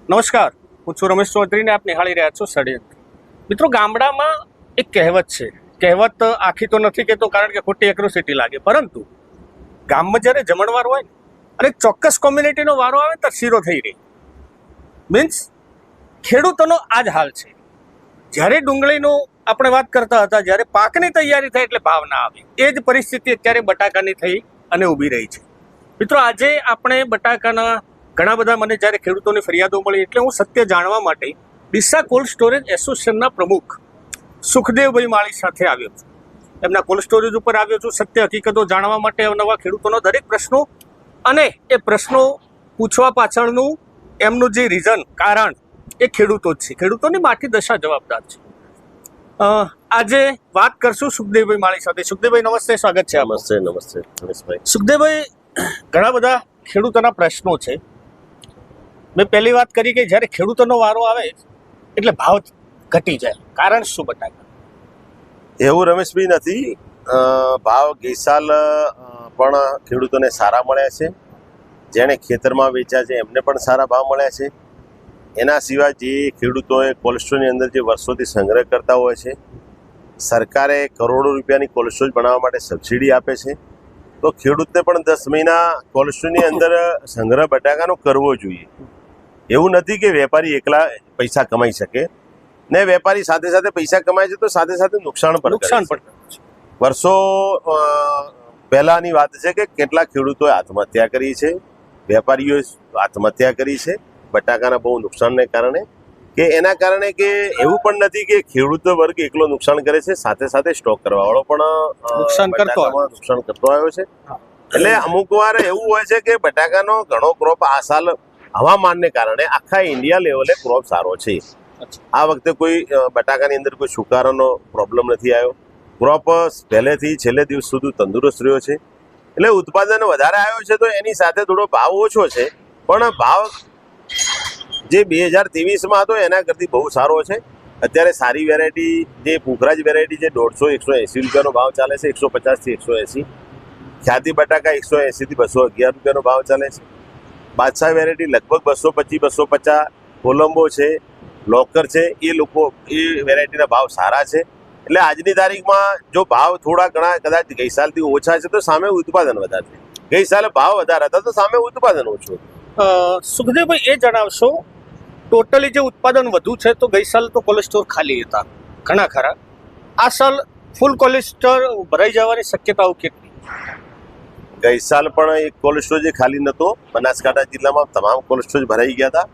નમસ્કાર, હું છું રમેશ ચૌધરીને આપ નિહાળી રહ્યા છો ષડયંત્ર. મિત્રો, ગામડામાં એક કહેવત છે. કહેવત આખી તો નથી કહેતો કારણ કે ખોટી એક્રોસિટી લાગે, પરંતુ ગામમાં જ્યારે જમણવાર હોય ને અને ચોક્કસ કોમ્યુનિટીનો વારો આવે તો શીરો થઈ રહી. મીન્સ ખેડૂતોનો આ જ હાલ છે. જ્યારે ડુંગળીનું આપણે વાત કરતા હતા, જ્યારે પાકની તૈયારી થાય એટલે ભાવ ના આવે, એ જ પરિસ્થિતિ અત્યારે બટાકાની થઈ અને ઊભી રહી છે. મિત્રો, આજે આપણે બટાકાના ઘણા બધા મને જ્યારે ખેડૂતોની ફરિયાદો મળી એટલે હું સત્ય જાણવા માટે ડીસા કોલ્ડ સ્ટોરેજ એસોસિએશનના પ્રમુખ સુખદેવભાઈ માળી સાથે આવ્યો છું. એમના કોલ્ડ સ્ટોરેજ ઉપર આવ્યો છું સત્ય હકીકતો જાણવા માટે, અવનવા ખેડૂતોનો દરેક પ્રશ્નો અને એ પ્રશ્નો પૂછવા પાછળનું એમનું જે રીઝન, કારણ એ ખેડૂતો જ છે. ખેડૂતોની માઠી દશા જવાબદાર છે. આજે વાત કરશું સુખદેવભાઈ માળી સાથે. સુખદેવભાઈ નમસ્તે, સ્વાગત છે. નમસ્તે રમેશભાઈ. સુખદેવભાઈ, ઘણા બધા ખેડૂતોના પ્રશ્નો છે. મેં પહેલી વાત કરી કે જ્યારે ખેડૂતોનો વારો આવે એટલે ભાવ ઘટી જાય. કારણ શું બટાકા? એવું રમેશભાઈ નથી. ભાવ ગઈ સાલ પણ ખેડૂતોને સારા મળ્યા છે. જેણે ખેતરમાં વેચ્યા છે એમને પણ સારા ભાવ મળ્યા છે. એના સિવાય જે ખેડૂતોએ કોલ્ડ સ્ટોરની અંદર જે વર્ષોથી સંગ્રહ કરતા હોય છે, સરકારે કરોડો રૂપિયાની કોલ્ડ સ્ટોરેજ બનાવવા માટે સબસિડી આપે છે. તો ખેડૂતને પણ 10 મહિના કોલ્ડ સ્ટોરની અંદર સંગ્રહ બટાકાનો કરવો જોઈએ. એવું નથી કે વેપારી એકલા પૈસા કમાઈ શકે, ને વેપારી સાથે સાથે પૈસા કમાય છે તો સાથે સાથે નુકસાન પણ કરે છે. વર્ષો પહેલાની વાત છે કે કેટલા ખેડૂતોએ આત્મહત્યા કરી છે, વેપારીઓએ આત્મહત્યા કરી છે બટાકાના બહુ નુકસાનને કારણે. કે એના કારણે કે એવું પણ નથી કે ખેડૂતો વર્ગ એકલો નુકસાન કરે છે, સાથે સાથે સ્ટોક કરવા વાળો પણ નુકસાન કરતો આવ્યો છે. એટલે અમુક વાર એવું હોય છે કે બટાકાનો ઘણો ક્રોપ આ સાલ હવામાનને કારણે આખા ઇન્ડિયા લેવલે ક્રોપ સારો છે. આ વખતે કોઈ બટાકાની અંદર કોઈ સુકારાનો પ્રોબ્લેમ નથી આવ્યો. ક્રોપ પહેલેથી છેલ્લે દિવસ સુધી તંદુરસ્ત રહ્યો છે. એટલે ઉત્પાદન વધારે આવ્યો છે તો એની સાથે થોડો ભાવ ઓછો છે, પણ ભાવ જે 2023માં હતો એના કરતી બહુ સારો છે. અત્યારે સારી વેરાયટી જે પુખરાજ વેરાયટી છે 150-180 રૂપિયાનો ભાવ ચાલે છે, 150 થી 180. ખ્યાતિ બટાકા 180 થી 211 રૂપિયાનો ભાવ ચાલે છે. બાદશાહ વેરાયટી લગભગ 225-250. કોલંબો છે, લોકર છે, એ વેરાયટીના ભાવ સારા છે. એટલે આજની તારીખમાં જો ભાવ થોડા ઘણા કદાચ ગઈ સાલથી ઓછા છે તો સામે ઉત્પાદન વધારે છે. ગઈ સાલે ભાવ વધારે હતા તો સામે ઉત્પાદન ઓછું. સુખદેવભાઈ, એ જણાવશો, ટોટલી જે ઉત્પાદન વધુ છે તો ગઈ સાલ તો કોલ્ડ સ્ટોર ખાલી હતા ઘણા ખરા. આ સાલ ફૂલ કોલ્ડ સ્ટોર ભરાઈ જવાની શક્યતાઓ કેટલી? ગઈ સાલ પણ એક કોલ્ડ સ્ટોરેજ ખાલી નહોતો. બનાસકાંઠા જિલ્લામાં તમામ કોલ્ડ સ્ટોરેજ ભરાઈ ગયા હતા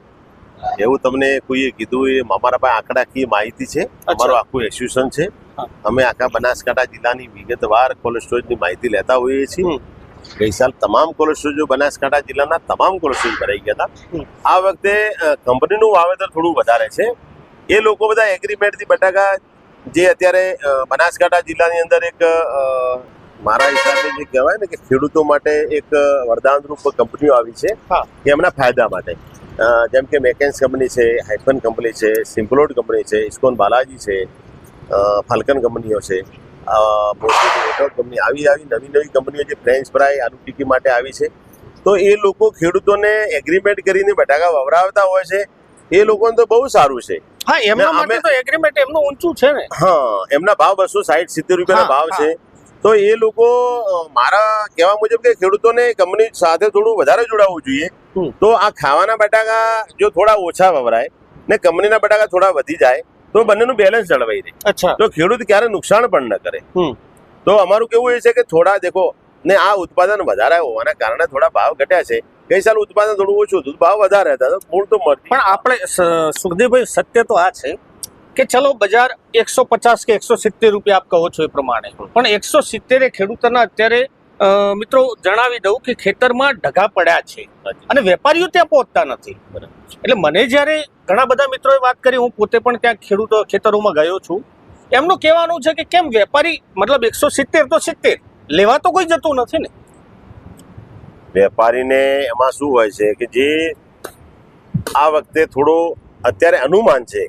એવું તમને કોઈએ કીધું. એ અમારા પાસે આંકડાકીય માહિતી છે, અમારું આખું એસોસિએશન છે. અમે આખા બનાસકાંઠા જિલ્લાની વિગતવાર કોલ્ડ સ્ટોરેજની માહિતી લેતા હોઈએ છીએ. ગઈ સાલ તમામ કોલ્ડ સ્ટોરેજો બનાસકાંઠા જિલ્લાના તમામ કોલ્ડ સ્ટોરેજ ભરાઈ ગયા હતા. આ વખતે કંપનીનું વાવેતર થોડું વધારે છે. એ લોકો બધા એગ્રીમેન્ટથી બટાકા જે અત્યારે બનાસકાંઠા જિલ્લાની અંદર એક મારા હિસાબે જે કહેવાય ને કે ખેડૂતો માટે એક વરદાનરૂપ કંપનીઓ આવી છે કે એમના ફાયદા માટે. જેમ કે મેકેન્સ કંપની છે, હાઇફન કંપની છે, સિમ્પલોડ કંપની છે, ઇસ્કોન બાલાજી છે, ફાલ્કન કંપનીઓ છે, કંપની આવી નવી કંપનીઓ જે ફ્રેન્ચ ફ્રાય, આલુ ટિક્કી માટે આવી છે. તો એ લોકો ખેડૂતોને એગ્રીમેન્ટ કરીને બટાકા વવરાવતા હોય છે. એ લોકોને તો બહુ સારું છે. હા, એમના માટે તો એગ્રીમેન્ટ એમનું ઊંચું છે ને. હા, એમના ભાવ 260-70 રૂપિયાના ભાવ છે. તો એ લોકો, મારા કહેવા મુજબ કે ખેડૂતોને કંપની સાથે થોડું વધારે જોડાવવું જોઈએ. તો આ ખાવાના બટાકા જો થોડા ઓછા વવરાય ને કંપનીના બટાકા થોડા વધી જાય તો બંનેનું બેલેન્સ જળવાઈ રહે. તો ખેડૂત ક્યારે નુકસાન પણ ન કરે. તો અમારું કેવું એ છે કે થોડા દેખો ને આ ઉત્પાદન વધારે હોવાના કારણે થોડા ભાવ ઘટ્યા છે. ગઈ સાલ ઉત્પાદન થોડું ઓછું હતું, ભાવ વધારે હતા, મૂળ તો મળતી. પણ આપણે સુખદેવભાઈ, સત્ય તો આ છે કે ચલો બજાર 150 કે 170 રૂપિયા આપ કહો છો એ પ્રમાણે, પણ 170 ખેડૂતોના અત્યારે મિત્રો જણાવી દઉં કે ખેતરમાં ઢગા પડ્યા છે અને વેપારીઓ ત્યાં પહોંચતા નથી. એટલે મને જ્યારે ઘણા બધા મિત્રોએ વાત કરી, હું પોતે પણ ત્યાં ખેતરોમાં ગયો છું, એમનું કહેવાનું છે કે કેમ વેપારી, મતલબ 170 તો 70 લેવા તો કોઈ જતું નથી ને. વેપારીને એમાં શું હોય છે કે જે આ વખતે થોડો અત્યારે અનુમાન છે.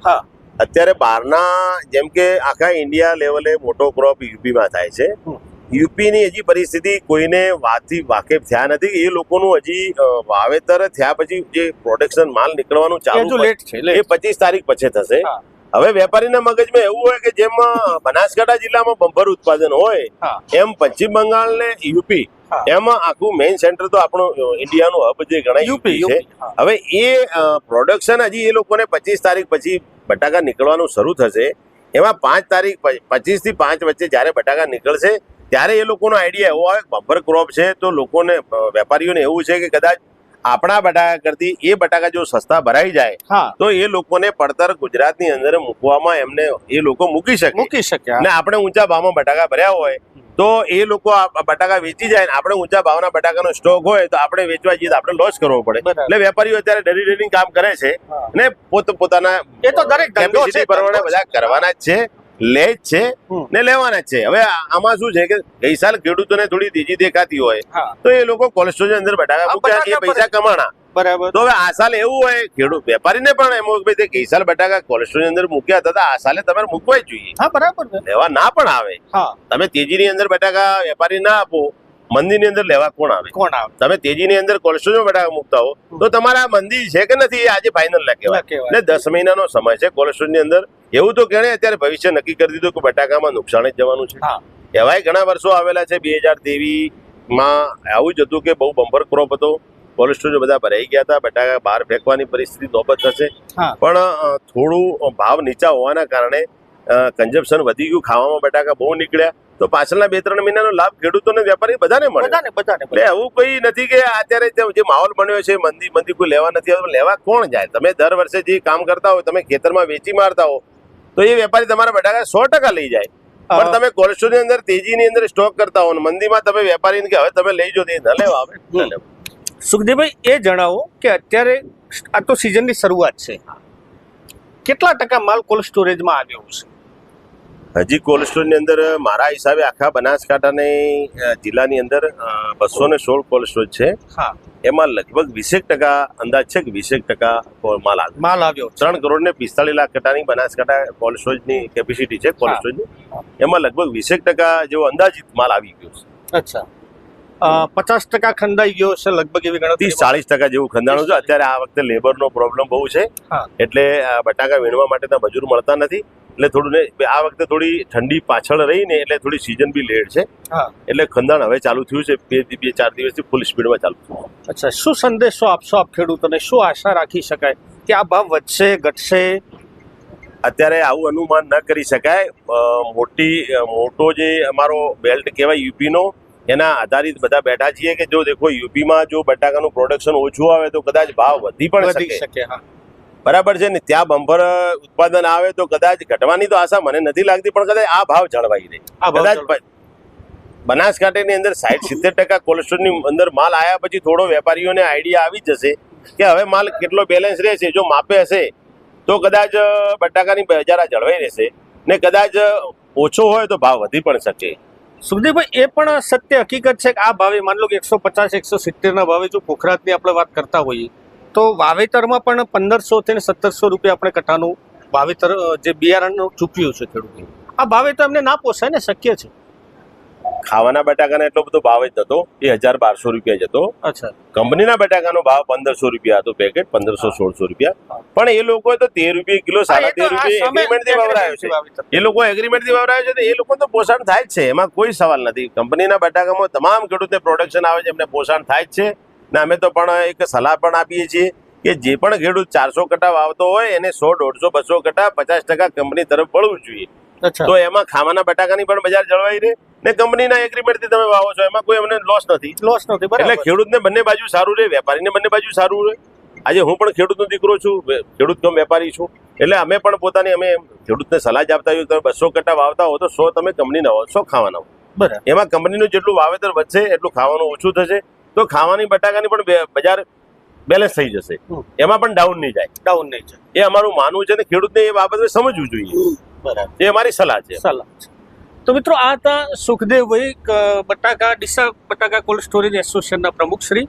હા, અત્યારે બહારના જેમ કે આખા ઇન્ડિયા લેવલે મોટો ક્રોપ યુપીમાં થાય છે, યુપીની હજી પરિસ્થિતિ કોઈને વાતથી વાકેફ થયા નથી. એ લોકોનું હજી વાવેતર થયા પછી જે પ્રોડક્શન માલ નીકળવાનું એ હજુ ચાલુ લેટ છે એ 25 તારીખ પછી થશે. હા. હવે વેપારીના મગજમાં એવું હોય કે જેમ બનાસકાંઠા જિલ્લામાં બમ્પર ઉત્પાદન હોય હા. એમ પશ્ચિમ બંગાળ ને યુપી હા. એમાં આખું મેઇન સેન્ટર તો આપણું ઇન્ડિયાનું હબ જે ગણાય યુપી યુપી છે. હા. હવે એ પ્રોડક્શન હજી એ લોકોને 25 તારીખ પછી બટાકા નીકળવાનું શરૂ થશે. એમાં 5 તારીખ 25 થી 5 વચ્ચે જ્યારે બટાકા નીકળશે ત્યારે એ લોકોનો આઈડિયા એવો આવે બમ્પર ક્રોપ છે તો લોકોને વેપારીઓને એવું છે કે કદાચ આપણા બટાકા કરતી એ બટાકા જો સસ્તા ભરાઈ જાય હા તો એ લોકોને પડતર ગુજરાતની અંદર મૂકવામાં એમને એ લોકો મૂકી શકે મૂકી શકે ને આપણે ઊંચા ભાવમાં બટાકા ભર્યા હોય તો એ લોકો આ બટાકા વેચી જાય ને આપણે ઊંચા ભાવના બટાકાનો સ્ટોક હોય તો આપણે વેચવા જઈએ તો આપણે લોસ કરવો પડે. બરાબર. એટલે વેપારીઓ અત્યારે ડરી કામ કરે છે હા. ને પોતાના એ તો દરેક ધંધો છે, કેપેસિટી પ્રમાણે ધંધો બધા છે. કરવાના જ છે, લે જ છે હમ. ને લેવાના જ છે. હવે આમાં શું છે કે ગઈ સાલ ખેડૂતોને થોડી તેજી દેખાતી હોય હા તો એ લોકો કોલ્ડ સ્ટોરેજ અંદર બટાકા આ મૂક્યા એ બટાકા પૈસા કમાણા. બરાબર તો હવે આ સાલ એવું હોય ખેડૂત વેપારીને પણ એમ હોય કે ભાઈ તે ગઈ સાલ બટાકા કોલ્ડ સ્ટોરેજ અંદર મૂક્યા હતા આ સાલે તમારે મૂકવા જ જોઈએ. હા બરાબર ને લેવા ના પણ આવે. હા તમે તેજીની અંદર બટાકા વેપારી ના આપો મંદીની અંદર લેવા કોણ આવે? કોણ આવે તમે તેજીની અંદર કોલ્ડ સ્ટોરેજમાં બટાકા મૂકતા હો તો તમારા મંદી છે કે નથી એ આજે ફાઇનલ ના કહેવાય. ના કહેવાય. ને 10 મહિનાનો સમય છે કોલ્ડ સ્ટોરેજની અંદર. એવું તો કેણે અત્યારે ભવિષ્ય નક્કી કરી દીધું કે બટાકામાં નુકસાન જ જવાનું છે. હા એવાય ઘણા વર્ષો આવેલા છે. 2023 માં આવું જ હતું કે બહુ બમ્પર ક્રોપ હતો, કોલ્ડ સ્ટોરેજ બધા ભરાઈ ગયા હતા, બટાકા બહાર ફેંકવાની પરિસ્થિતિ નોબત થશે. હા પણ થોડું ભાવ નીચા હોવાના કારણે કન્ઝમ્પશન વધી ગયું, ખાવામાં બટાકા બહુ નીકળ્યા તો પાછળના 2-3 મહિનાનો લાભ ખેડૂતોને વેપારી બધાને મળે. બધાને એટલે એવું કોઈ નથી કે અત્યારે જે માહોલ બન્યો છે મંદી કોઈ લેવા નથી આવતું. લેવા કોણ જાય? તમે દર વર્ષે જે કામ કરતા હો તમે ખેતરમાં વેચી મારતા હો તો એ વેપારી તમારા બટાકા 100% લઈ જાય. પણ તમે કોલ્ડ સ્ટોરેજ અંદર તેજીની અંદર સ્ટોક કરતા હો ને મંદીમાં તમે વેપારીને કે હવે તમે લઈ જો તે ન લેવા આવે. ન લેવા. સુખદેવભાઈ એ જણાવો કે અત્યારે આ તો સિઝનની શરૂઆત છે, કેટલા ટકા માલ કોલ્ડ સ્ટોરેજમાં આવ્યો છે? હજી કોલ્ડ સ્ટોરેજની અંદર મારા હિસાબે આખા બનાસકાંઠાની જિલ્લાની અંદર 216 કોલ્ડ સ્ટોરેજ છે. હા એમાં લગભગ 20% અંદાજ છે કે 20% માલ આવ્યો. માલ આવ્યો છે. 3 કરોડ ને 45 લાખ કટાની બનાસકાંઠા કોલ્ડ સ્ટોરેજની કેપેસિટી છે કોલ્ડ હા. સ્ટોરેજની. એમાં લગભગ 20% જેવો અંદાજિત માલ આવી ગયો છે. અચ્છા 50% ખંડાઈ ગયો છે લગભગ એવી ગણતરી 30-40% જેવું ખંડાણું છે. અત્યારે આ વખતે લેબરનો પ્રોબ્લેમ બહુ છે હા એટલે બટાકા વીણવા માટેના મજૂર મળતા નથી. એટલે થોડું ને આ વખતે થોડી ઠંડી પાછળ રહી ને એટલે થોડી સિઝન બી લેટ છે. હા એટલે ખંડાણ હવે ચાલુ થયું છે. 2-4 દિવસથી ફૂલ સ્પીડમાં ચાલુ થયું. અચ્છા શું સંદેશો આપશો આપ ખેડૂતોને? શું આશા રાખી શકાય કે આ ભાવ વધશે ઘટશે? અત્યારે આવું અનુમાન ન કરી શકાય. મોટો જે અમારો બેલ્ટ કહેવાય યુપીનો એના આધારિત બધા બેઠા છીએ કે જો દેખો યુપીમાં જો બટાકાનું પ્રોડક્શન ઓછું આવે તો કદાચ ભાવ વધી પણ વધી શકે. શકે હા બરાબર છે ને. ત્યાં બમ્પર ઉત્પાદન આવે તો કદાચ ઘટવાની તો આશા મને નથી લાગતી પણ કદાચ આ ભાવ જળવાઈ રહે. આ ભાવ કદાચ જળવાઈ. બનાસકાંઠાની અંદર 60-70% કોલ્ડ સ્ટોરેજની અંદર માલ આવ્યા પછી થોડો વેપારીઓને આઈડિયા આવી જશે કે હવે માલ કેટલો બેલેન્સ રહેશે. જો માપે હશે તો કદાચ બટાકાની બજાર જળવાઈ રહેશે ને કદાચ ઓછો હોય તો ભાવ વધી પણ શકે. સુખદેવભાઈ એ પણ સત્ય હકીકત છે કે આ ભાવે માન લો કે 150-170 ના ભાવે જો પોખરાજની આપણે વાત કરતા હોઈએ તો વાવેતરમાં પણ 1500 થી 1700 રૂપિયા આપણે કટ્ટાનું વાવેતર જે બિયારણનું ચૂકવ્યું છે ખેડૂતે, આ ભાવે તો એમને ના પોસાય ને? શક્ય છે? ખાવાના બટાકાનો એટલો બધો ભાવ જ નતો, એ 1200 રૂપિયા જ હતો. અચ્છા કંપનીના બટાકાનો ભાવ 1500 રૂપિયા હતો પેકેટ, 1500-1600 રૂપિયા. પણ એ લોકોએ તો 13 રૂપિયા કિલો, 13.5 રૂપિયા એગ્રીમેન્ટથી વવરાયો છે. એ લોકો એગ્રીમેન્ટથી વવરાયો છે તો એ લોકો તો પોષણ થાય જ છે, એમાં કોઈ સવાલ નથી. કંપનીના બટાકામાં તમામ ખેડૂતને પ્રોડક્શન આવે છે એમને પોષણ થાય જ છે. ને અમે તો પણ એક સલાહ પણ આપીએ છીએ કે જે પણ ખેડૂત 400 કટ્ટા વાવતો હોય એને 100, 150, 200 કટ્ટા 50% કંપની તરફ વળવું જોઈએ. અચ્છા તો એમાં ખાવાના બટાકાની પણ બજાર જળવાઈ રહે ને કંપનીના એગ્રીમેન્ટથી તમે વાવો છો એમાં કોઈ અમને લોસ નથી. લોસ નથી એટલે બરાબર. ખેડૂતને બંને બાજુ સારું રહે, વેપારીને બંને બાજુ સારું રહે. આજે હું પણ ખેડૂતનો દીકરો છું, ખેડૂત કમ વેપારી છું, એટલે અમે પણ પોતાની અમે ખેડૂતને સલાહ જ આપતા હોઈએ તમે 200 કટ્ટા વાવતા હો તો 100 તમે કંપનીના વાવો, 100 ખાવાના હો. બરાબર એમાં કંપનીનું જેટલું વાવેતર વધશે એટલું ખાવાનું ઓછું થશે તો ખાવાની બટાકાની પણ બજાર બેલેન્સ થઈ જશે, એમાં પણ ડાઉન નહીં જાય. ડાઉન નહીં છે એ અમારું માનવું છે ને ખેડૂતને એ બાબતે સમજવું જોઈએ. બરાબર એ અમારી સલાહ છે. સલાહ છે. તો મિત્રો આ હતા સુખદેવભાઈ બટાકા ડીસા બટાકા કોલ્ડ સ્ટોરેજ એસોસિએશનના પ્રમુખ શ્રી.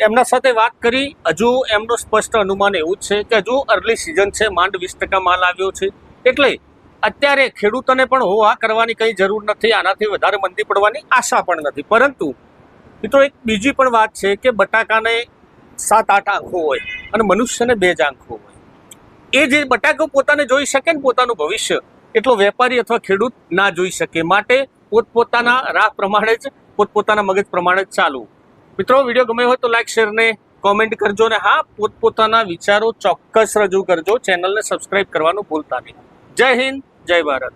એમના સાથે વાત કરી. હજુ એમનું સ્પષ્ટ અનુમાન એવું જ છે કે હજુ અર્લી સિઝન છે, માંડ 20% માલ આવ્યો છે, એટલે અત્યારે ખેડૂતોને પણ હો આ કરવાની કંઈ જરૂર નથી, આનાથી વધારે મંદી પડવાની આશા પણ નથી. પરંતુ મિત્રો એક બીજી પણ વાત છે કે બટાકાને 7-8 આંખો હોય અને મનુષ્યને 2 જ આંખો હોય. એ જે બટાકો પોતાને જોઈ શકે ને પોતાનું ભવિષ્ય, એટલો વેપારી અથવા ખેડૂત ના જોઈ શકે. માટે પોતપોતાના રાહ પ્રમાણે જ, પોતપોતાના મગજ પ્રમાણે જ ચાલવું. મિત્રો વિડીયો ગમ્યો હોય તો લાઈક, શેર ને કોમેન્ટ કરજો. ને હા, પોતપોતાના વિચારો ચોક્કસ રજૂ કરજો. ચેનલને સબસ્ક્રાઇબ કરવાનું ભૂલતા નહીં. જય હિન્દ, જય ભારત.